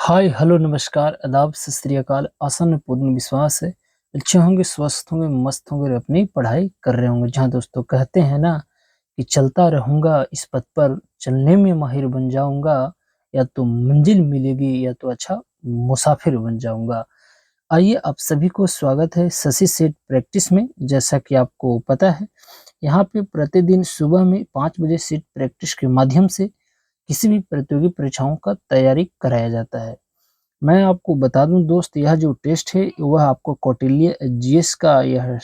Hi hello नमस्कार आदाब सत श्री अकाल। आशा में पूर्ण विश्वास है अच्छे होंगे, स्वस्थ होंगे, मस्त होंगे और अपनी पढ़ाई कर रहे होंगे। जहाँ दोस्तों कहते हैं ना कि चलता रहूंगा इस पथ पर, चलने में माहिर बन जाऊंगा, या तो मंजिल मिलेगी या तो अच्छा मुसाफिर बन जाऊंगा। आइए आप सभी को स्वागत है शशि सेठ प्रैक्टिस में। जैसा कि आपको पता है, यहाँ पे प्रतिदिन सुबह में 5 बजे सेठ प्रैक्टिस के माध्यम से किसी भी प्रतियोगी परीक्षाओं का तैयारी कराया जाता है। मैं आपको बता दूं दोस्त, यह जो टेस्ट है वह आपको कौटिल्य जीएस का यह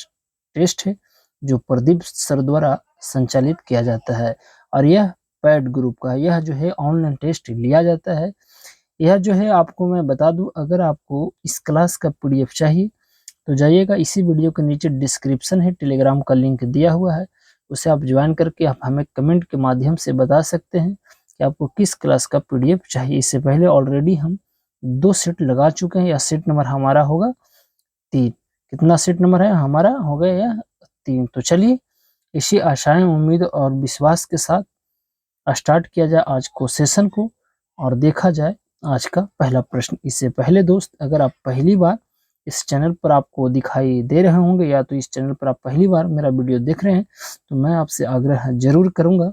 टेस्ट है, जो प्रदीप सर द्वारा संचालित किया जाता है। और यह पैड ग्रुप का है। यह जो है ऑनलाइन टेस्ट लिया जाता है। यह जो है आपको मैं बता दूं, अगर आपको इस क्लास का पीडीएफ चाहिए तो जाइएगा, इसी वीडियो के नीचे डिस्क्रिप्शन है, टेलीग्राम का लिंक दिया हुआ है, उसे आप ज्वाइन करके आप हमें कमेंट के माध्यम से बता सकते हैं कि आपको किस क्लास का पीडीएफ चाहिए। इससे पहले ऑलरेडी हम 2 सेट लगा चुके हैं। यह सेट नंबर हमारा होगा 3। कितना सेट नंबर है हमारा? हो गया यह 3। तो चलिए इसी आशाएं, उम्मीद और विश्वास के साथ स्टार्ट किया जाए आज को सेशन को, और देखा जाए आज का पहला प्रश्न। इससे पहले दोस्त, अगर आप पहली बार इस चैनल पर आपको दिखाई दे रहे होंगे, या तो इस चैनल पर आप पहली बार मेरा वीडियो देख रहे हैं, तो मैं आपसे आग्रह जरूर करूंगा,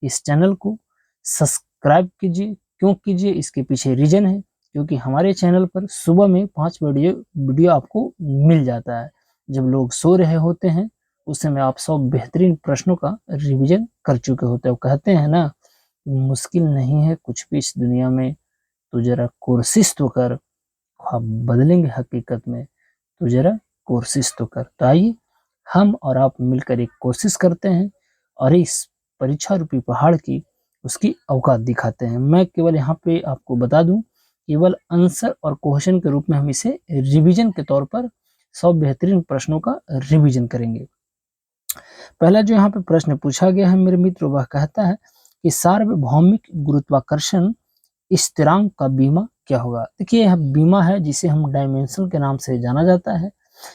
इस चैनल को सब्सक्राइब कीजिए। क्यों कीजिए? इसके पीछे रीजन है, क्योंकि हमारे चैनल पर सुबह में 5 वीडियो आपको मिल जाता है। जब लोग सो रहे होते हैं उस समय आप सब बेहतरीन प्रश्नों का रिवीजन कर चुके होते हो। कहते हैं ना, मुश्किल नहीं है कुछ भी इस दुनिया में, तो जरा कोशिश तो कर, ख्वाब बदलेंगे हकीकत में, तो जरा कोशिश तो कर। तो आइए हम और आप मिलकर एक कोशिश करते हैं और इस परीक्षा रूपी पहाड़ की उसकी औकात दिखाते हैं। मैं केवल यहाँ पे आपको बता दूं, केवल आंसर और क्वेश्चन के रूप में हम इसे रिवीजन के तौर पर 100 बेहतरीन प्रश्नों का रिवीजन करेंगे। पहला जो यहाँ पे प्रश्न पूछा गया है मेरे मित्र, वह कहता है कि सार्वभौमिक गुरुत्वाकर्षण स्थिरांक का बीमा क्या होगा। देखिए, यह बीमा है जिसे हम डायमेंशन के नाम से जाना जाता है।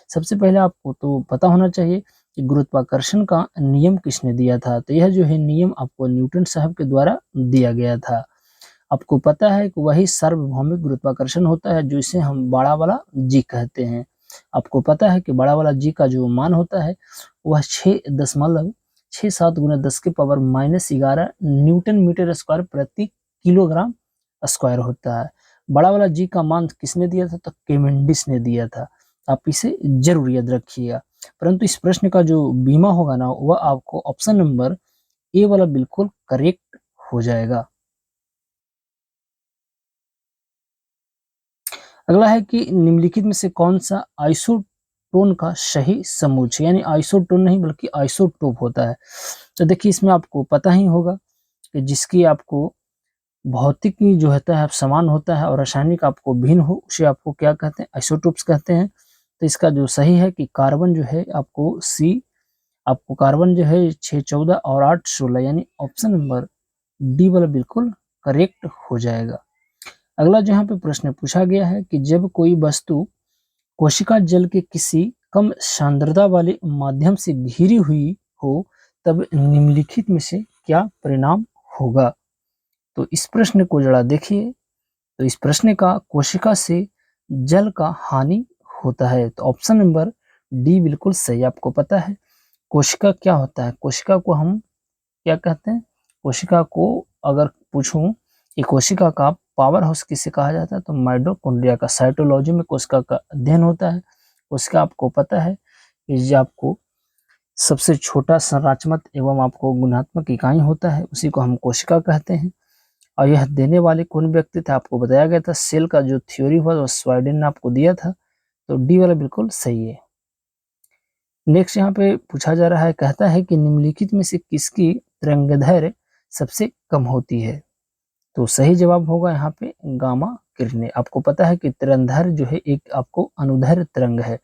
सबसे पहले आपको तो पता होना चाहिए कि गुरुत्वाकर्षण का नियम किसने दिया था। तो यह जो है नियम आपको न्यूटन साहब के द्वारा दिया गया था। आपको पता है कि वही सार्वभौमिक गुरुत्वाकर्षण होता है जो इसे हम बड़ा वाला जी कहते हैं। आपको पता है कि बड़ा वाला जी का जो मान होता है वह 6.67 × 10⁻⁻11 न्यूटन मीटर स्क्वायर प्रति किलोग्राम स्क्वायर होता है। बड़ा वाला जी का मान किसने दिया था? तो केवेंडिश ने दिया था। आप इसे जरूर याद रखिएगा। परंतु इस प्रश्न का जो बीमा होगा ना, वह आपको ऑप्शन नंबर ए वाला बिल्कुल करेक्ट हो जाएगा। अगला है कि निम्नलिखित में से कौन सा आइसोटोन का सही समूह, यानी आइसोटोन नहीं बल्कि आइसोटोप होता है। तो देखिए, इसमें आपको पता ही होगा कि जिसकी आपको भौतिक जो होता है समान होता है और रासायनिक आपको भिन्न हो, उसे आपको क्या कहते हैं? आइसोटोप्स कहते हैं। तो इसका जो सही है कि कार्बन जो है आपको सी, आपको कार्बन जो है 614 और 816, यानी ऑप्शन नंबर डी वाला बिल्कुल करेक्ट हो जाएगा। अगला जो यहाँ पे प्रश्न पूछा गया है कि जब कोई वस्तु कोशिका जल के किसी कम सांद्रता वाले माध्यम से घिरी हुई हो, तब निम्नलिखित में से क्या परिणाम होगा। तो इस प्रश्न को जरा देखिए। तो इस प्रश्न का कोशिका से जल का हानि होता है। तो ऑप्शन नंबर डी बिल्कुल सही। आपको पता है कोशिका क्या होता है? कोशिका को हम क्या कहते हैं? कोशिका को अगर पूछूं कि कोशिका का पावर हाउस किसे कहा जाता है, तो माइटोकॉन्ड्रिया का। साइटोलॉजी में कोशिका का अध्ययन होता है। कोशिका आपको पता है कि जो आपको सबसे छोटा संरचनात्मक एवं आपको गुणात्मक इकाई होता है, उसी को हम कोशिका कहते हैं। और यह देने वाले कौन व्यक्ति थे? आपको बताया गया था सेल का जो थ्योरी हुआ वो स्वाइडेन ने आपको दिया था। तो डी वाला बिल्कुल सही है। नेक्स्ट यहाँ पे पूछा जा रहा है, कहता है कि निम्नलिखित में से किसकी तरंगदैर्घ्य सबसे कम होती है। तो सही जवाब होगा यहाँ पे गामा किरणें। आपको पता है कि तरंगदैर्घ्य जो है एक आपको अनुदैर्घ्य तरंग है।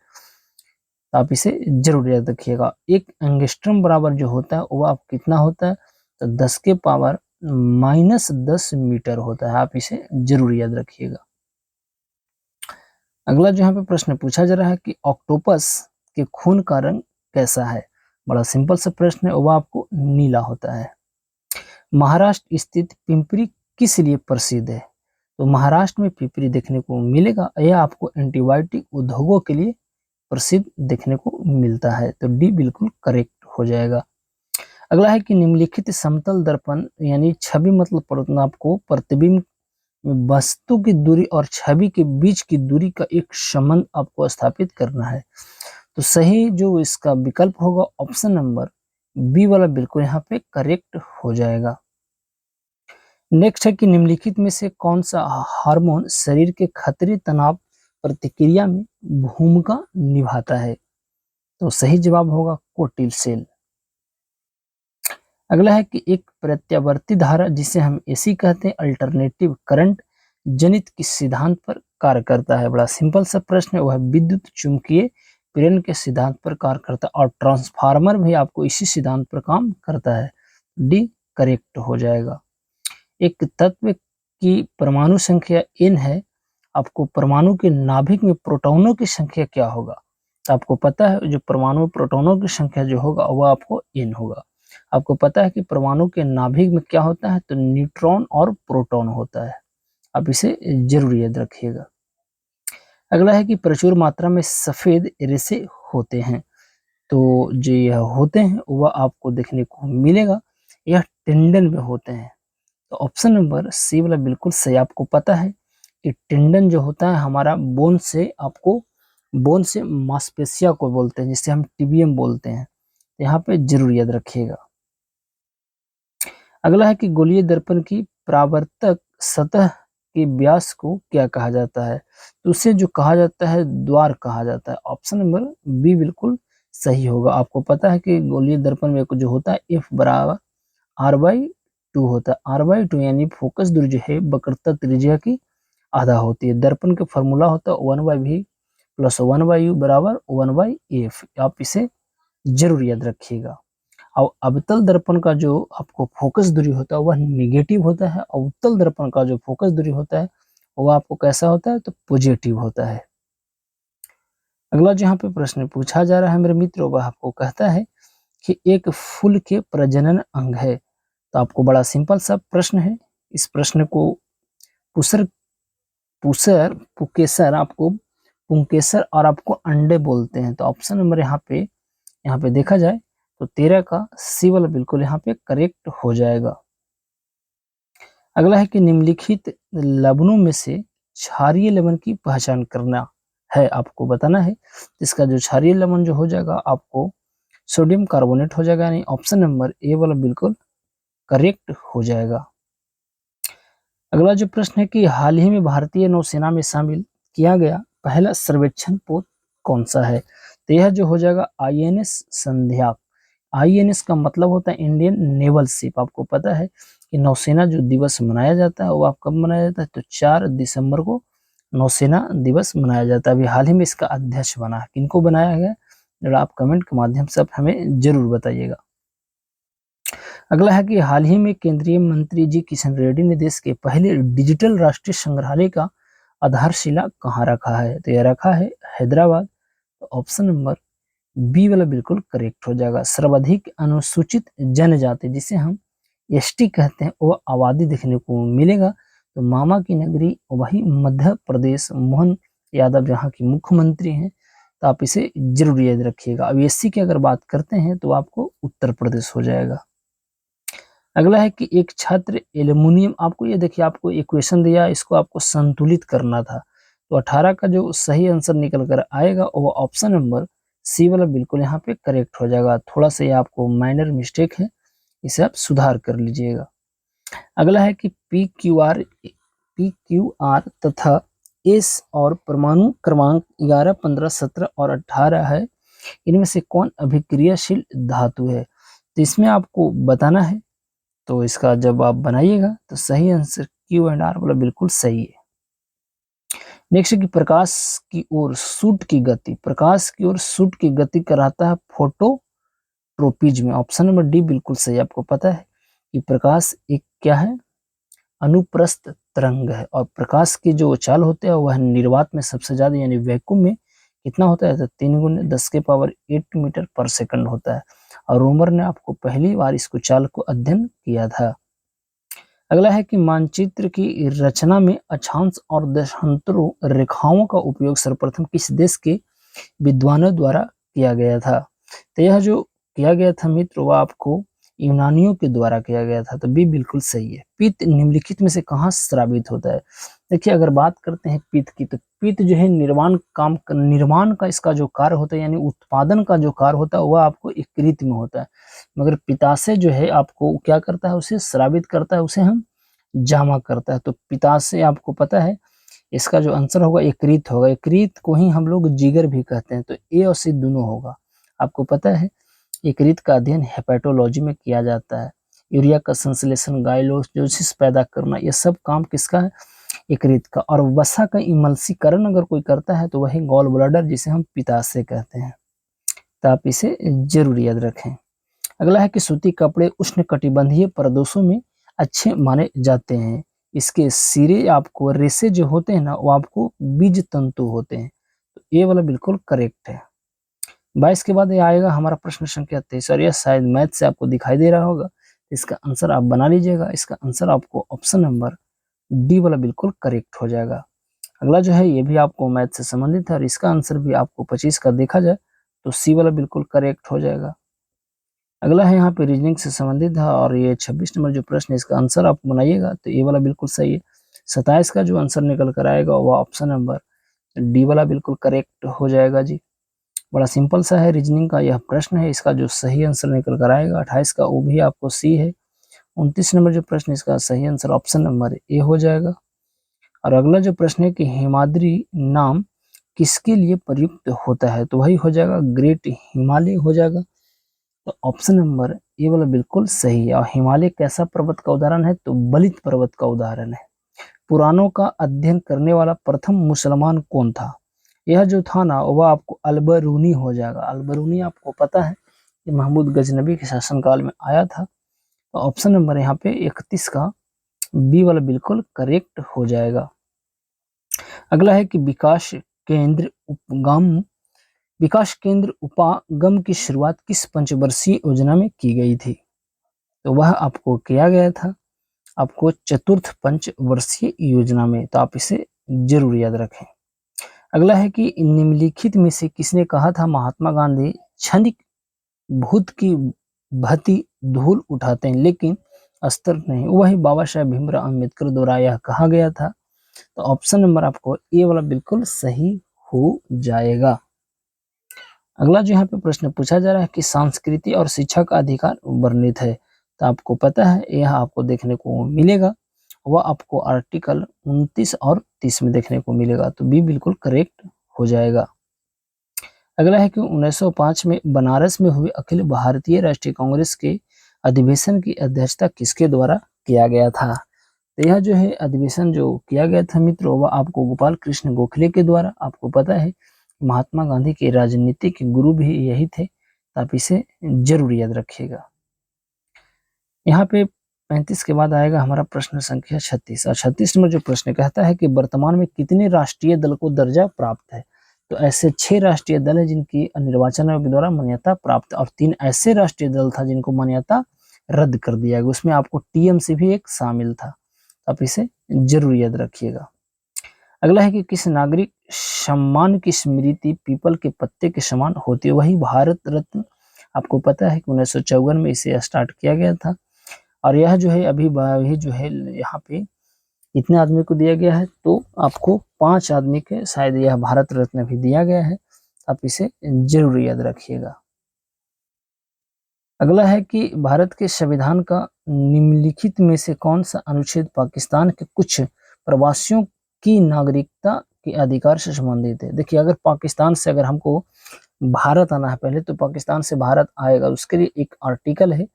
आप इसे जरूर याद रखिएगा। एक एंगस्ट्रम बराबर जो होता है वो आप कितना होता है? तो 10 के पावर -10 मीटर होता है। आप इसे जरूर याद रखिएगा। अगला जो यहाँ पे प्रश्न पूछा जा रहा है कि ऑक्टोपस के खून का रंग कैसा है। बड़ा सिंपल सा प्रश्न है, वो आपको नीला होता है। महाराष्ट्र स्थित पिंपरी किस लिए प्रसिद्ध है? तो महाराष्ट्र में पिपरी देखने को मिलेगा। यह आपको एंटीबायोटिक उद्योगों के लिए प्रसिद्ध देखने को मिलता है। तो डी बिल्कुल करेक्ट हो जाएगा। अगला है कि निम्नलिखित समतल दर्पण यानी छवि मतलब आपको प्रतिबिंब में वस्तु की दूरी और छवि के बीच की दूरी का एक संबंध आपको स्थापित करना है। तो सही जो इसका विकल्प होगा ऑप्शन नंबर बी वाला बिल्कुल यहाँ पे करेक्ट हो जाएगा। नेक्स्ट है कि निम्नलिखित में से कौन सा हार्मोन शरीर के खतरे तनाव प्रतिक्रिया में भूमिका निभाता है। तो सही जवाब होगा कोर्टिसोल। अगला है कि एक प्रत्यावर्ती धारा जिसे हम एसी कहते हैं अल्टरनेटिव करंट जनित किस सिद्धांत पर कार्य करता है। बड़ा सिंपल सा प्रश्न है, वह विद्युत चुंबकीय प्रेरण के सिद्धांत पर कार्य करता है और ट्रांसफार्मर भी आपको इसी सिद्धांत पर काम करता है। डी करेक्ट हो जाएगा। एक तत्व की परमाणु संख्या n है, आपको परमाणु के नाभिक में प्रोटॉनों की संख्या क्या होगा। तो आपको पता है जो परमाणु में प्रोटॉनों की संख्या जो होगा वह आपको n होगा। आपको पता है कि परमाणु के नाभिक में क्या होता है, तो न्यूट्रॉन और प्रोटॉन होता है। आप इसे जरूर याद रखिएगा। अगला है कि प्रचुर मात्रा में सफेद रेशे होते हैं। तो जो यह होते हैं वह आपको देखने को मिलेगा, यह टेंडन में होते हैं। तो ऑप्शन नंबर सी वाला बिल्कुल सही। आपको पता है कि टेंडन जो होता है हमारा बोन से मांसपेशिया को बोलते हैं, जिसे हम टिबियम बोलते हैं। तो यहाँ पे जरूर याद रखिएगा। अगला है कि गोलीय दर्पण की परावर्तक सतह के व्यास को क्या कहा जाता है। तो उसे जो कहा जाता है द्वार कहा जाता है। ऑप्शन नंबर बी बिल्कुल सही होगा। आपको पता है कि गोलीय दर्पण में जो होता है एफ बराबर r/2 होता है। r/2 यानी फोकस दूरी जो है वक्रता त्रिज्या की आधा होती है। दर्पण का फॉर्मूला होता है 1/v + 1/u बराबर 1/f। आप इसे जरूर याद रखिएगा। और अवतल दर्पण का जो आपको फोकस दूरी होता है वह निगेटिव होता है और उत्तल दर्पण का जो फोकस दूरी होता है वह आपको कैसा होता है, तो पॉजिटिव होता है। अगला जहाँ पे प्रश्न पूछा जा रहा है मेरे मित्रों, वह आपको कहता है कि एक फूल के प्रजनन अंग है। तो आपको बड़ा सिंपल सा प्रश्न है। इस प्रश्न को पुसर पुसर पुकेसर आपको पुंकेसर और आपको अंडे बोलते हैं। तो ऑप्शन नंबर यहाँ पे देखा जाए तो 13 का सी वाला बिल्कुल यहाँ पे करेक्ट हो जाएगा। अगला है कि निम्नलिखित लवणों में से क्षारीय लवण की पहचान करना है, आपको बताना है। इसका जो क्षारीय लवण जो हो जाएगा आपको सोडियम कार्बोनेट हो जाएगा, यानी ऑप्शन नंबर ए वाला बिल्कुल करेक्ट हो जाएगा। अगला जो प्रश्न है कि हाल ही में भारतीय नौसेना में शामिल किया गया पहला सर्वेक्षण पोत कौन सा है। तो यह जो हो जाएगा INS संध्याक। INS का मतलब होता है इंडियन नेवल शिप। आपको पता है कि नौसेना जो दिवस मनाया जाता है वो आप कब मनाया जाता है, तो 4 दिसंबर को नौसेना दिवस मनाया जाता है। अभी हाल ही में इसका अध्यक्ष बना है, किनको बनाया गया जरा आप कमेंट के माध्यम से आप हमें जरूर बताइएगा। अगला है कि हाल ही में केंद्रीय मंत्री जी किशन रेड्डी ने देश के पहले डिजिटल राष्ट्रीय संग्रहालय का आधारशिला कहाँ रखा है। तो यह रखा है हैदराबाद। तो ऑप्शन नंबर बी वाला बिल्कुल करेक्ट हो जाएगा। सर्वाधिक अनुसूचित जनजाति जिसे हम ST कहते हैं वो आबादी देखने को मिलेगा। तो मामा की नगरी वही मध्य प्रदेश, मोहन यादव जहाँ की मुख्यमंत्री हैं। तो आप इसे जरूर याद रखिएगा। अब SC की अगर बात करते हैं तो आपको उत्तर प्रदेश हो जाएगा। अगला है कि एक छात्र एल्युमिनियम, आपको ये देखिए आपको इक्वेशन दिया, इसको आपको संतुलित करना था। तो 18 का जो सही आंसर निकल कर आएगा वो ऑप्शन नंबर सी वाला बिल्कुल यहाँ पे करेक्ट हो जाएगा। थोड़ा सा ये आपको माइनर मिस्टेक है, इसे आप सुधार कर लीजिएगा। अगला है कि PQR तथा S और परमाणु क्रमांक 11, 15, 17 और 18 है, इनमें से कौन अभिक्रियाशील धातु है। तो इसमें आपको बताना है। तो इसका जब आप बनाइएगा तो सही आंसर Q एंड R वाला बिल्कुल सही है। नेक्स्ट कि प्रकाश की ओर सूट की गति, प्रकाश की ओर सूट की गति कराता है फोटोट्रोपिज्म। ऑप्शन नंबर डी बिल्कुल सही। आपको पता है कि प्रकाश एक क्या है, अनुप्रस्थ तरंग है और प्रकाश की जो चाल होते हैं वह निर्वात में सबसे ज्यादा यानी वैक्यूम में कितना होता है, तो 3 × 10⁸ मीटर पर सेकंड होता है। और रोमर ने आपको पहली बार इसको चाल को अध्ययन किया था। अगला है कि मानचित्र की रचना में अक्षांश और देशांतरों रेखाओं का उपयोग सर्वप्रथम किस देश के विद्वानों द्वारा किया गया था? तो यह जो किया गया था मित्र, वह आपको यूनानियों के द्वारा किया गया था। तो बी बिल्कुल सही है। पित्त निम्नलिखित में से कहाँ स्रावित होता है? देखिए, अगर बात करते हैं पित्त की, तो पित्त जो है निर्माण का इसका जो कार्य होता है, यानी उत्पादन का जो कार्य होता है, वह आपको यकृत में होता है। मगर पित्ताशय जो है आपको क्या करता है, उसे स्रावित करता है, उसे हम जामा करता है। तो पित्ताशय आपको पता है, इसका जो आंसर होगा यकृत होगा। यकृत को ही हम लोग जिगर भी कहते हैं। तो ए और सी दोनों होगा। आपको पता है, यकृत का अध्ययन हेपेटोलॉजी में किया जाता है। यूरिया का संश्लेषण, गाइलोसिस पैदा करना, ये सब काम किसका है? यकृत का। और वसा का इमल्सीकरण अगर कोई करता है तो वही गॉल ब्लैडर, जिसे हम पित्ताशय कहते हैं। तो आप इसे जरूर याद रखें। अगला है कि सूती कपड़े उष्णकटिबंधीय प्रदेशों में अच्छे माने जाते हैं। इसके सिरे आपको रेशे जो होते हैं ना, वो आपको बीज तंतु होते हैं। तो ये वाला बिल्कुल करेक्ट है। 22 के बाद ये आएगा हमारा प्रश्न संख्या 23, और यह शायद मैथ से आपको दिखाई दे रहा होगा। इसका आंसर आप बना लीजिएगा। इसका आंसर आपको ऑप्शन नंबर डी वाला बिल्कुल करेक्ट हो जाएगा। अगला जो है ये भी आपको मैथ से संबंधित है, और इसका आंसर भी आपको 25 का देखा जाए तो सी वाला बिल्कुल करेक्ट हो जाएगा। अगला है यहाँ पे रीजनिंग से संबंधित है, और ये 26 नंबर जो प्रश्न है, इसका आंसर आप बनाइएगा। तो ये वाला बिल्कुल सही है। 27 का जो आंसर निकल कर आएगा वह ऑप्शन नंबर डी वाला बिल्कुल करेक्ट हो जाएगा जी। बड़ा सिंपल सा है, रीजनिंग का यह प्रश्न है। इसका जो सही आंसर निकल कर आएगा 28 का, वो भी आपको सी है। 29 नंबर जो प्रश्न है, इसका सही आंसर ऑप्शन नंबर ए हो जाएगा। और अगला जो प्रश्न है कि हिमाद्री नाम किसके लिए प्रयुक्त होता है? तो वही हो जाएगा ग्रेट हिमालय हो जाएगा। तो ऑप्शन नंबर ए वाला बिल्कुल सही है। और हिमालय कैसा पर्वत का उदाहरण है? तो बलित पर्वत का उदाहरण है। पुराणों का अध्ययन करने वाला प्रथम मुसलमान कौन था? यह जो था ना, वह आपको अलबरूनी हो जाएगा। अलबरूनी आपको पता है कि महमूद गजनबी के शासनकाल में आया था। तो ऑप्शन नंबर यहाँ पे 31 का बी वाला बिल्कुल करेक्ट हो जाएगा। अगला है कि विकास केंद्र उपागम की शुरुआत किस पंचवर्षीय योजना में की गई थी? तो वह आपको किया गया था आपको चतुर्थ पंचवर्षीय योजना में। तो आप इसे जरूर याद रखें। अगला है कि निम्नलिखित में से किसने कहा था महात्मा गांधी क्षणिक भूत की भती धूल उठाते हैं लेकिन अस्तर नहीं? वही बाबा साहेब भीमराव अम्बेडकर द्वारा यह कहा गया था। तो ऑप्शन नंबर आपको ए वाला बिल्कुल सही हो जाएगा। अगला जो यहाँ पे प्रश्न पूछा जा रहा है कि संस्कृति और शिक्षा का अधिकार वर्णित है। तो आपको पता है, यह आपको देखने को मिलेगा, वह आपको आर्टिकल 29 और 30 में देखने को मिलेगा। तो बी बिल्कुल करेक्ट हो जाएगा। अगला है कि 1905 में बनारस में हुए अखिल भारतीय राष्ट्रीय कांग्रेस के अधिवेशन की अध्यक्षता किसके द्वारा किया गया था? तो यह जो है अधिवेशन जो किया गया था मित्रों, वह आपको गोपाल कृष्ण गोखले के द्वारा। आपको पता है महात्मा गांधी के राजनीतिक गुरु भी यही थे। आप इसे जरूर याद रखिएगा। यहाँ पे 35 के बाद आएगा हमारा प्रश्न संख्या 36, और 36 नंबर जो प्रश्न कहता है कि वर्तमान में कितने राष्ट्रीय दल को दर्जा प्राप्त है? तो ऐसे 6 राष्ट्रीय दल है जिनकी निर्वाचन आयोग द्वारा मान्यता प्राप्त, और 3 ऐसे राष्ट्रीय दल था जिनको मान्यता रद्द कर दिया गया। उसमें आपको टीएमसी भी एक शामिल था। आप इसे जरूर याद रखिएगा। अगला है कि किस नागरिक सम्मान की स्मृति पीपल के पत्ते के समान होती है? वही भारत रत्न। आपको पता है कि 1954 में इसे स्टार्ट किया गया था, और यह जो है अभी जो है यहाँ पे इतने आदमी को दिया गया है। तो आपको 5 आदमी के शायद यह भारत रत्न भी दिया गया है। आप इसे जरूर याद रखिएगा। अगला है कि भारत के संविधान का निम्नलिखित में से कौन सा अनुच्छेद पाकिस्तान के कुछ प्रवासियों की नागरिकता के अधिकार से संबंधित है? देखिए, अगर पाकिस्तान से अगर हमको भारत आना है, पहले तो पाकिस्तान से भारत आएगा, उसके लिए एक आर्टिकल है।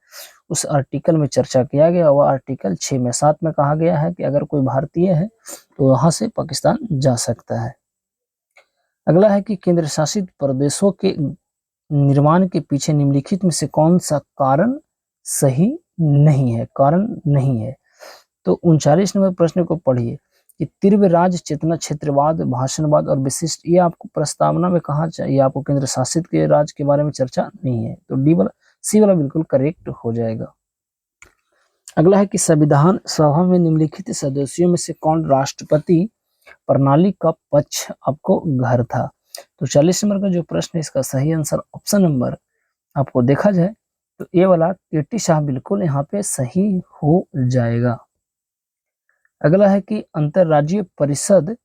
उस आर्टिकल में चर्चा किया गया, वह आर्टिकल 6 में 7 में कहा गया है कि अगर कोई भारतीय है तो वहां से पाकिस्तान जा सकता है। अगला है कि केंद्र शासित प्रदेशों के निर्माण के पीछे निम्नलिखित में से कौन सा कारण सही नहीं है? कारण नहीं है। तो 39 नंबर प्रश्न को पढ़िए कि तीव्र राज चेतना, क्षेत्रवाद, भाषणवाद और विशिष्ट, ये आपको प्रस्तावना में कहा चाहिए, आपको केंद्र शासित के राज्य के बारे में चर्चा नहीं है। तो डी वाला सी वाला बिल्कुल करेक्ट हो जाएगा। अगला है कि संविधान सभा में निम्नलिखित सदस्यों में से कौन राष्ट्रपति प्रणाली का पक्ष आपको घर था। तो 40 नंबर का जो प्रश्न है इसका सही आंसर ऑप्शन नंबर आपको देखा जाए तो ये वाला केटी शाह बिल्कुल यहाँ पे सही हो जाएगा। अगला है कि अंतरराज्यीय परिषद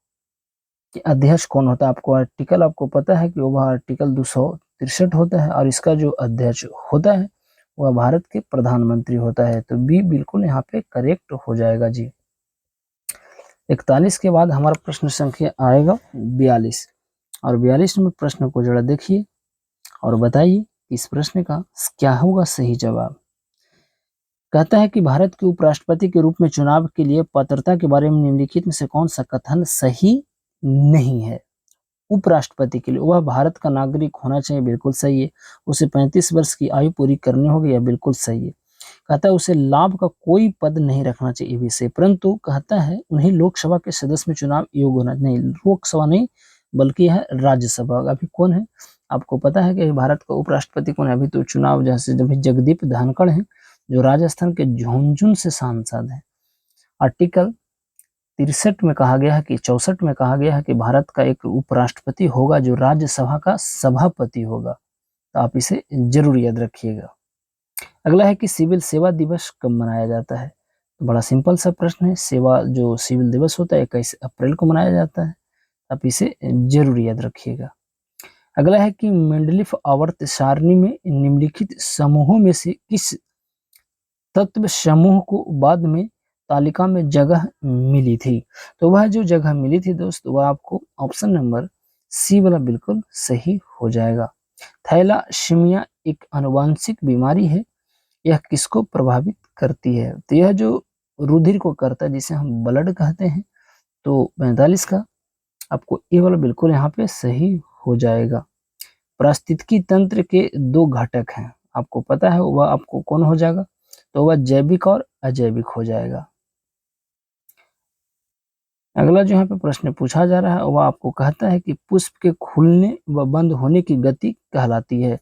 के अध्यक्ष कौन होता है। आपको आर्टिकल आपको पता है कि वह आर्टिकल 263 होता है और इसका जो अध्यक्ष होता है वह भारत के प्रधानमंत्री होता है। तो बी बिल्कुल यहाँ पे करेक्ट हो जाएगा जी। 41 के बाद हमारा प्रश्न संख्या आएगा 42 और 42 नंबर प्रश्न को जरा देखिए और बताइए इस प्रश्न का क्या होगा सही जवाब। कहता है कि भारत के उपराष्ट्रपति के रूप में चुनाव के लिए पात्रता के बारे में निम्नलिखित में से कौन सा कथन सही नहीं है। उपराष्ट्रपति के लिए वह भारत का नागरिक होना चाहिए, बिल्कुल सही है। उसे 35 वर्ष की आयु पूरी करनी होगी, यह बिल्कुल सही है। कहता है उसे लाभ का कोई पद नहीं रखना चाहिए विषय, परंतु कहता है उन्हें लोकसभा के सदस्य में चुनाव योग्य होना नहीं, लोकसभा नहीं बल्कि है राज्यसभा। अभी कौन है आपको पता है कि भारत का उपराष्ट्रपति कौन है। अभी तो चुनाव जैसे जगदीप धनखड़ है जो राजस्थान के झुंझुनू से सांसद है। आर्टिकल 63 में कहा गया है कि 64 में कहा गया है कि भारत का एक उपराष्ट्रपति होगा जो राज्यसभा का सभापति होगा। तो आप इसे जरूर याद रखिएगा। अगला है कि सिविल सेवा दिवस कब मनाया जाता है। तो बड़ा सिंपल सा प्रश्न है। सेवा जो सिविल दिवस होता है 21 अप्रैल को मनाया जाता है। आप इसे जरूर याद रखिएगा। अगला है कि मेंडलीफ आवर्त सारणी में निम्नलिखित समूहों में से किस तत्व समूह को बाद में तालिका में जगह मिली थी। तो वह जो जगह मिली थी दोस्त वह आपको ऑप्शन नंबर सी वाला बिल्कुल सही हो जाएगा। थैलासीमिया एक आनुवंशिक बीमारी है, यह किसको प्रभावित करती है। तो यह जो रुधिर को करता है जिसे हम ब्लड कहते हैं। तो 45 का आपको ये वाला बिल्कुल यहाँ पे सही हो जाएगा। पारिस्थितिकी तंत्र के दो घटक हैं, आपको पता है वह आपको कौन हो जाएगा। तो वह जैविक और अजैविक हो जाएगा। अगला जो यहाँ पे प्रश्न पूछा जा रहा है वह आपको कहता है कि पुष्प के खुलने व बंद होने की गति कहलाती है।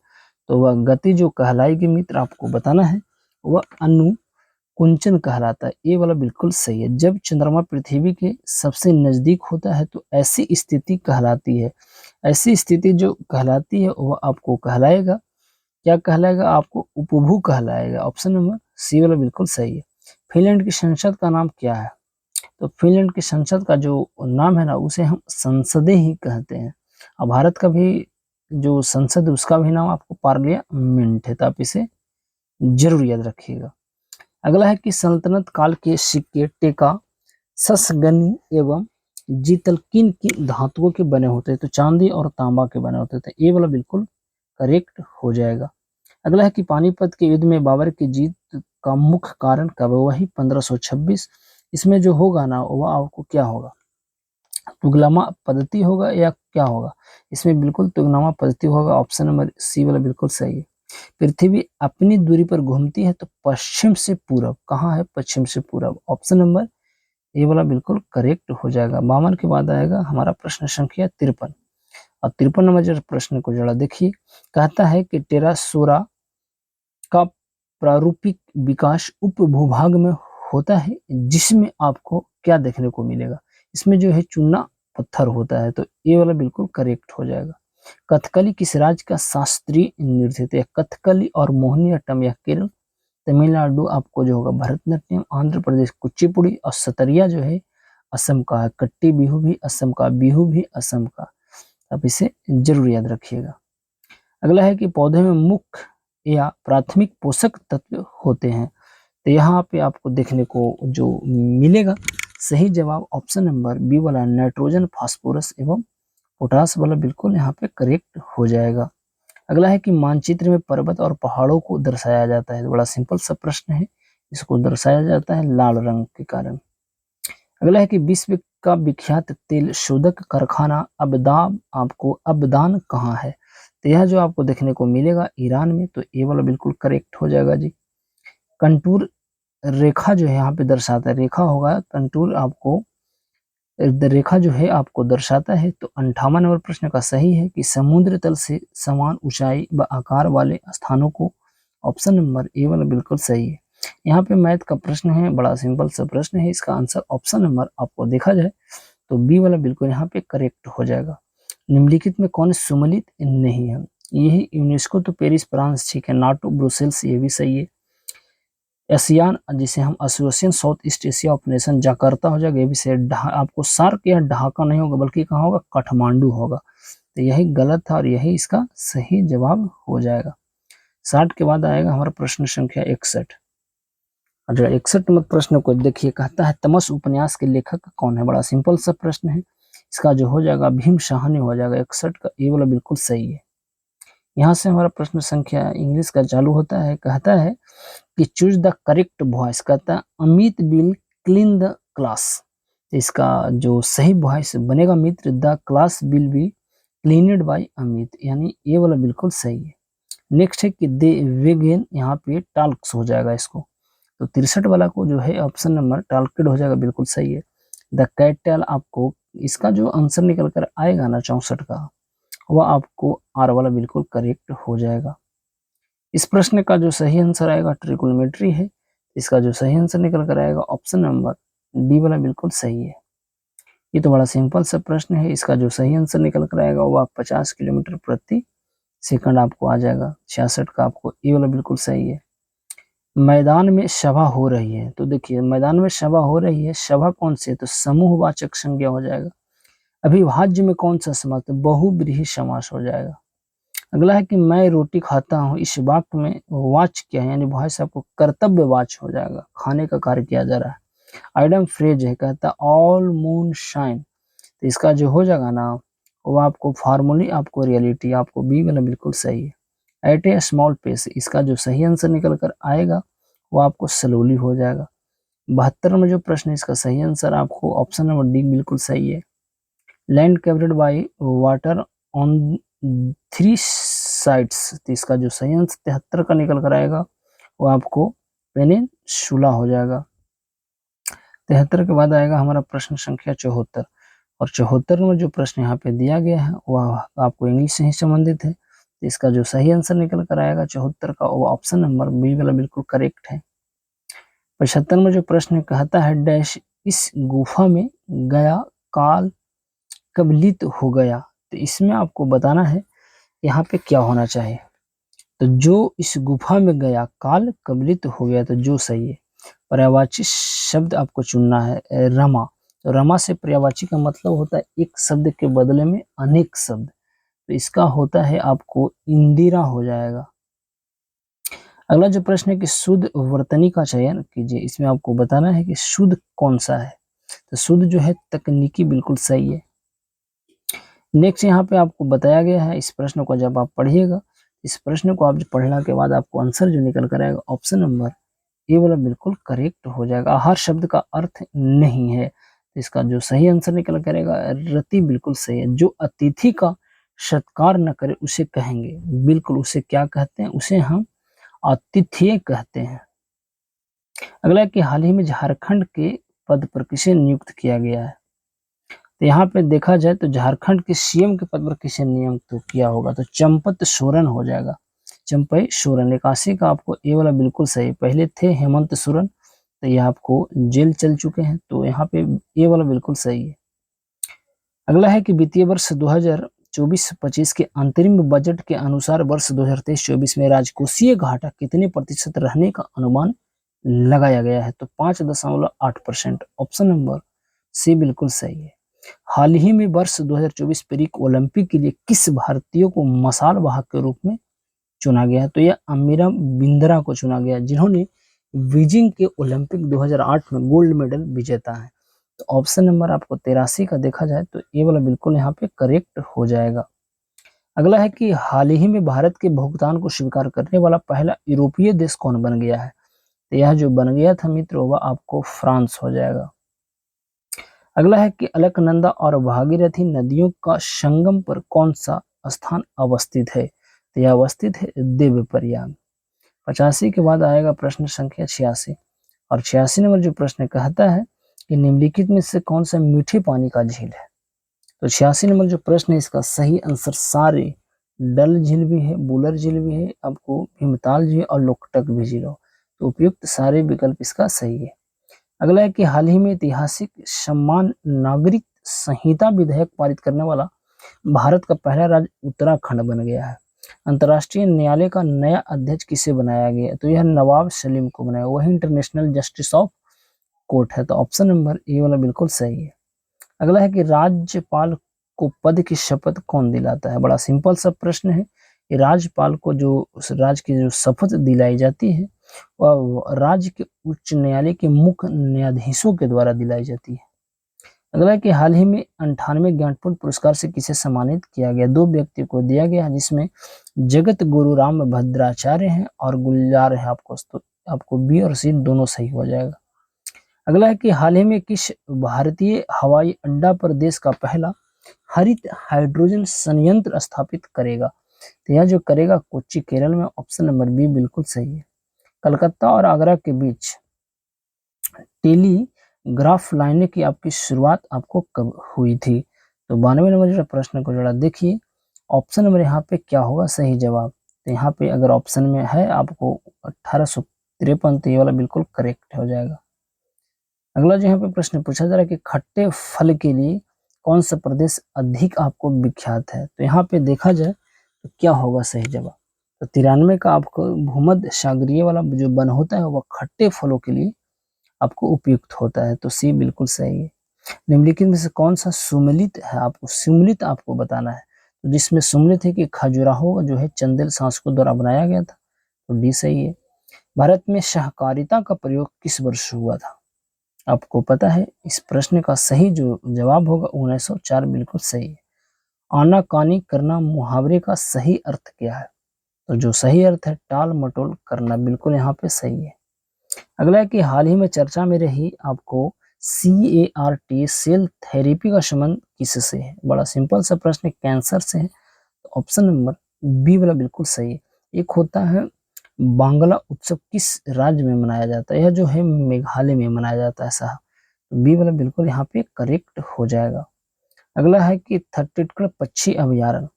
तो वह गति जो कहलाएगी मित्र आपको बताना है वह अनुकुंचन कहलाता है। ये वाला बिल्कुल सही है। जब चंद्रमा पृथ्वी के सबसे नजदीक होता है तो ऐसी स्थिति कहलाती है। ऐसी स्थिति जो कहलाती है वह आपको कहलाएगा, क्या कहलाएगा आपको उपभू कहलाएगा। ऑप्शन नंबर सी वाला बिल्कुल सही है। फिनलैंड की संसद का नाम क्या है। तो फिनलैंड की संसद का जो नाम है ना उसे हम संसदें ही कहते हैं। और भारत का भी जो संसद है उसका भी नाम आपको पार्लियामेंट है। तो आप इसे जरूर याद रखिएगा। अगला है कि सल्तनत काल के सिक्के टेका ससगनी एवं जीतल किन की धातुओं के बने होते हैं। तो चांदी और तांबा के बने होते थे। ये वाला बिल्कुल करेक्ट हो जाएगा। अगला है कि पानीपत के युद्ध में बाबर की जीत का मुख्य कारण कब। वही 1526। इसमें जो होगा ना वह आपको क्या होगा, तुगलमा पद्धति होगा या क्या होगा। इसमें बिल्कुल तुगलमा पद्धति होगा। ऑप्शन नंबर सी वाला बिल्कुल सही है। पृथ्वी अपनी दूरी पर घूमती है तो पश्चिम से पूरब, कहाँ है पश्चिम से पूरब। ऑप्शन नंबर ए वाला बिल्कुल करेक्ट हो जाएगा। 52 के बाद आएगा हमारा प्रश्न संख्या 53 और 53 नंबर जो प्रश्न को जरा देखिए। कहता है कि टेरासोरा का प्रारूपिक विकास उपभूभाग में होता है जिसमें आपको क्या देखने को मिलेगा। इसमें जो है चूना पत्थर होता है। तो ये वाला बिल्कुल करेक्ट हो जाएगा। कथकली किस राज्य का शास्त्रीय नृत्य है। कथकली और मोहिनीअट्टम या केरल, तमिलनाडु आपको जो होगा भरतनाट्यम, आंध्र प्रदेश कुचिपुड़ी और सतरिया जो है असम का है। कट्टी बिहू भी असम का, बिहू भी असम का। आप इसे जरूर याद रखिएगा। अगला है कि पौधे में मुख्य या प्राथमिक पोषक तत्व होते हैं। तो यहाँ पे आपको देखने को जो मिलेगा सही जवाब ऑप्शन नंबर बी वाला नाइट्रोजन, फास्फोरस एवं पोटास वाला बिल्कुल यहाँ पे करेक्ट हो जाएगा। अगला है कि मानचित्र में पर्वत और पहाड़ों को दर्शाया जाता है। तो बड़ा सिंपल सा प्रश्न है। इसको दर्शाया जाता है लाल रंग के कारण। अगला है कि विश्व का विख्यात तेल शोधक कारखाना अबदान कहाँ है। तो यह जो आपको देखने को मिलेगा ईरान में। तो ये वाला बिल्कुल करेक्ट हो जाएगा जी। कंटूर रेखा जो है यहाँ पे दर्शाता है, रेखा होगा कंटूर आपको रेखा जो है आपको दर्शाता है। तो 58 नंबर प्रश्न का सही है कि समुद्र तल से समान ऊंचाई व आकार वाले स्थानों को, ऑप्शन नंबर ए वाला बिल्कुल सही है। यहाँ पे मैथ का प्रश्न है, बड़ा सिंपल सा प्रश्न है। इसका आंसर ऑप्शन नंबर आपको देखा जाए तो बी वाला बिल्कुल यहाँ पे करेक्ट हो जाएगा। निम्नलिखित में कौन सुमेलित नहीं है? यही यूनेस्को तो पेरिस फ्रांस, ठीक है। नाटो ब्रुसेल्स, ये भी सही है। एशियान, जिसे हम association south east Asia of nation, Jakarta हो जाएगा, ये भी सही। आपको सार्क या ढाका नहीं होगा, बल्कि कहाँ होगा? काठमांडू होगा। तो यही गलत था और यही इसका सही जवाब हो जाएगा। 60 के बाद आएगा हमारा प्रश्न संख्या 61। और 61 नंबर प्रश्न को देखिए, कहता है तमस उपन्यास के लेखक कौन है? बड़ा सिंपल सा प्रश्न है। इसका जो हो जाएगा भीम साहनी हो जाएगा। 61 का ये वाला बिल्कुल सही है। यहाँ से हमारा प्रश्न संख्या इंग्लिश का चालू होता है। कहता है कि चूज द करेक्ट वॉइस। कहता है Amit will clean the class. इसका जो सही वॉइस बनेगा मित्र, the class will be cleaned by Amit, यानी ये वाला बिल्कुल सही है। नेक्स्ट है कि दे वेगेन, यहाँ पे टाल्क्स हो जाएगा इसको। तो 63 वाला को जो है ऑप्शन नंबर टाल्केड हो जाएगा, बिल्कुल सही है। द कैटल, आपको इसका जो आंसर निकल कर आएगा ना 64 का, वह आपको आर वाला बिल्कुल करेक्ट हो जाएगा। इस प्रश्न का जो सही आंसर आएगा ट्रिकोनोमेट्री है। इसका जो सही आंसर निकल कर आएगा ऑप्शन नंबर डी वाला बिल्कुल सही है। ये तो बड़ा सिंपल सा प्रश्न है। इसका जो सही आंसर निकल कर आएगा वो आप 50 किलोमीटर प्रति सेकंड आपको आ जाएगा। 66 का आपको ये वाला बिल्कुल सही है। मैदान में सभा हो रही है, तो देखिए मैदान में सभा हो रही है, सभा कौन सी है? तो समूहवाचक संज्ञा हो जाएगा। अभिभाज्य में कौन सा समास? तो बहुव्रीहि समास हो जाएगा। अगला है कि मैं रोटी खाता हूँ, इस वाक्य में वाच क्या है? यानी वॉइस आपको कर्तव्य वाच हो जाएगा, खाने का कार्य किया जा रहा है। आइडम फ्रेज है, कहता ऑल मून शाइन, तो इसका जो हो जाएगा ना वो आपको फार्मूली, आपको रियलिटी, आपको बी वाला बिल्कुल सही है। एट ए स्मॉल पेस, इसका जो सही आंसर निकल कर आएगा वो आपको स्लोली हो जाएगा। 72 में जो प्रश्न है इसका सही आंसर आपको ऑप्शन नंबर डी बिल्कुल सही है। Land covered by water on 3 sides, तो इसका जो सही आंसर 73 का निकल कर आएगा वो आपको पेनिनसुला हो जाएगा। 73 के बाद आएगा हमारा प्रश्न संख्या 74। और 74 में जो प्रश्न यहाँ पे दिया गया है वह आपको इंग्लिश से ही संबंधित है। तो इसका जो सही आंसर निकल कर आएगा 74 का, वो ऑप्शन नंबर बी वाला बिल्कुल करेक्ट है। 75 में जो प्रश्न कहता है डैश इस गुफा में गया काल कबलित हो गया, तो इसमें आपको बताना है यहाँ पे क्या होना चाहिए। तो जो इस गुफा में गया काल कबलित हो गया, तो जो सही है। पर्यायवाची शब्द आपको चुनना है रमा। तो रमा से पर्यायवाची का मतलब होता है एक शब्द के बदले में अनेक शब्द, तो इसका होता है आपको इंदिरा हो जाएगा। अगला जो प्रश्न है कि शुद्ध वर्तनी का चयन कीजिए। इसमें आपको बताना है कि शुद्ध कौन सा है। तो शुद्ध जो है तकनीकी, बिल्कुल सही है। नेक्स्ट यहाँ पे आपको बताया गया है, इस प्रश्न को जब आप पढ़िएगा, इस प्रश्न को आप पढ़ने के बाद आपको आंसर जो निकल कर आएगा ऑप्शन नंबर ये वाला बिल्कुल करेक्ट हो जाएगा। आहार शब्द का अर्थ नहीं है, तो इसका जो सही आंसर निकल करेगा रति, बिल्कुल सही है। जो अतिथि का सत्कार न करे उसे कहेंगे, बिल्कुल उसे क्या कहते हैं? उसे हम आतिथ्य कहते हैं। अगला कि हाल ही में झारखंड के पद पर किसे नियुक्त किया गया है? तो यहाँ पे देखा जाए तो झारखंड के सीएम के पद पर किसे नियुक्त किया होगा? तो चंपत सोरेन हो जाएगा। चंपई सोरेन। 81 का आपको ये वाला बिल्कुल सही। पहले थे हेमंत सोरेन, तो ये आपको जेल चल चुके हैं, तो यहाँ पे ये वाला बिल्कुल सही है। अगला है कि वित्तीय वर्ष 2024-25 के अंतरिम बजट के अनुसार वर्ष 2023-24 में राजकोषीय घाटा कितने प्रतिशत रहने का अनुमान लगाया गया है? तो 5.8%। ऑप्शन नंबर सी बिल्कुल सही है। हाल ही में वर्ष 2024 पेरिस ओलंपिक के लिए किस भारतीय को मसाल वाहक के रूप में चुना गया है? तो यह अमीरा बिंद्रा को चुना गया, जिन्होंने बीजिंग के ओलंपिक 2008 में गोल्ड मेडल विजेता है। तो ऑप्शन नंबर आपको 83 का देखा जाए तो ये वाला बिल्कुल यहाँ पे करेक्ट हो जाएगा। अगला है कि हाल ही में भारत के भुगतान को स्वीकार करने वाला पहला यूरोपीय देश कौन बन गया है? तो यह जो बन गया था मित्र वह आपको फ्रांस हो जाएगा। अगला है कि अलकनंदा और भागीरथी नदियों का संगम पर कौन सा स्थान अवस्थित है? तो यह अवस्थित है देवप्रयाग। 85 के बाद आएगा प्रश्न संख्या 86। और 86 नंबर जो प्रश्न कहता है कि निम्नलिखित में से कौन सा मीठे पानी का झील है? तो 86 नंबर जो प्रश्न है इसका सही आंसर सारे, डल झील भी है, बुलर झील भी है, आपको भीमताल झील और लोकटक भी झील हो। तो उपयुक्त सारे विकल्प इसका सही है। अगला है कि हाल ही में ऐतिहासिक सम्मान नागरिक संहिता विधेयक पारित करने वाला भारत का पहला राज्य उत्तराखंड बन गया है। अंतर्राष्ट्रीय न्यायालय का नया अध्यक्ष किसे बनाया गया? तो यह नवाब सलीम को बनाया, वही इंटरनेशनल जस्टिस ऑफ कोर्ट है। तो ऑप्शन नंबर ए वाला बिल्कुल सही है। अगला है कि राज्यपाल को पद की शपथ कौन दिलाता है? बड़ा सिंपल सा प्रश्न है। कि राज्यपाल को जो उस राज्य की जो शपथ दिलाई जाती है वह राज्य के उच्च न्यायालय के मुख्य न्यायाधीशों के द्वारा दिलाई जाती है। अगला है कि हाल ही में 98 ज्ञानपीठ पुरस्कार से किसे सम्मानित किया गया? 2 व्यक्ति को दिया गया है, जिसमें जगत गुरु राम भद्राचार्य हैं और गुलजार है। आपको बी और सी दोनों सही हो जाएगा। अगला है कि हाल ही में किस भारतीय हवाई अड्डा पर देश का पहला हरित हाइड्रोजन संयंत्र स्थापित करेगा? तो यह जो करेगा कोच्चि केरल में। ऑप्शन नंबर बी बिल्कुल सही है। कलकत्ता और आगरा के बीच टेलीग्राफ लाइन की आपकी शुरुआत आपको कब हुई थी? तो 92 नंबर जो प्रश्न को जोड़ा, देखिए ऑप्शन नंबर यहाँ पे क्या होगा सही जवाब। तो यहाँ पे अगर ऑप्शन में है आपको 1853, तो ये वाला बिल्कुल करेक्ट हो जाएगा। अगला जो यहाँ पे प्रश्न पूछा जा रहा है कि खट्टे फल के लिए कौन सा प्रदेश अधिक आपको विख्यात है? तो यहाँ पे देखा जाए तो क्या होगा सही जवाब। तो 93 का आपको भूमध्य सागरीय वाला जो वन होता है वह खट्टे फलों के लिए आपको उपयुक्त होता है। तो सी बिल्कुल सही है। निम्नलिखित में से कौन सा सुमेलित है? आपको सुमेलित आपको बताना है। तो जिसमें सुमेलित है कि खजुराहो जो है चंदेल शासकों द्वारा बनाया गया था। तो डी सही है। भारत में सहकारिता का प्रयोग किस वर्ष हुआ था? आपको पता है इस प्रश्न का सही जो जवाब होगा 1904 बिल्कुल सही है। आनाकानी करना मुहावरे का सही अर्थ क्या है? तो जो सही अर्थ है टाल मटोल करना, बिल्कुल यहाँ पे सही है। अगला है कि हाल ही में चर्चा में रही आपको CAR-T सेल थेरेपी का संबंध किससे है? बड़ा सिंपल सा प्रश्न है, कैंसर से है। तो ऑप्शन नंबर बी वाला बिल्कुल सही है। एक होता है बांग्ला उत्सव किस राज्य में मनाया जाता है? यह जो है मेघालय में मनाया जाता है साहब। तो बी वाला बिल्कुल यहाँ पे करेक्ट हो जाएगा। अगला है कि छत्तीसगढ़ पक्षी अभयारण्य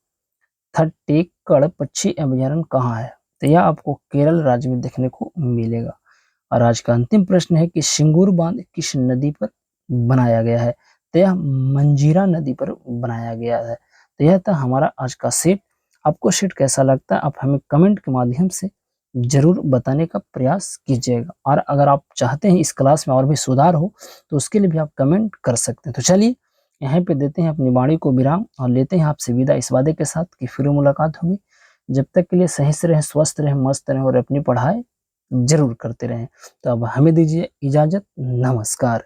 छत्तीसगढ़ पक्षी अभयारण्य कहाँ है? तो यह आपको केरल राज्य में देखने को मिलेगा। और आज का अंतिम प्रश्न है कि सिंगूर बांध किस नदी पर बनाया गया है? तो यह मंजीरा नदी पर बनाया गया है। तो यह था हमारा आज का सेट। आपको सेट कैसा लगता है आप हमें कमेंट के माध्यम से जरूर बताने का प्रयास कीजिएगा। और अगर आप चाहते हैं इस क्लास में और भी सुधार हो तो उसके लिए भी आप कमेंट कर सकते हैं। तो चलिए यहाँ पे देते हैं अपनी वाणी को विराम और लेते हैं आपसे विदा इस वादे के साथ कि फिर मुलाकात होगी। जब तक के लिए सही से रहें, स्वस्थ रहें, मस्त रहें और अपनी पढ़ाई जरूर करते रहें। तो अब हमें दीजिए इजाजत। नमस्कार।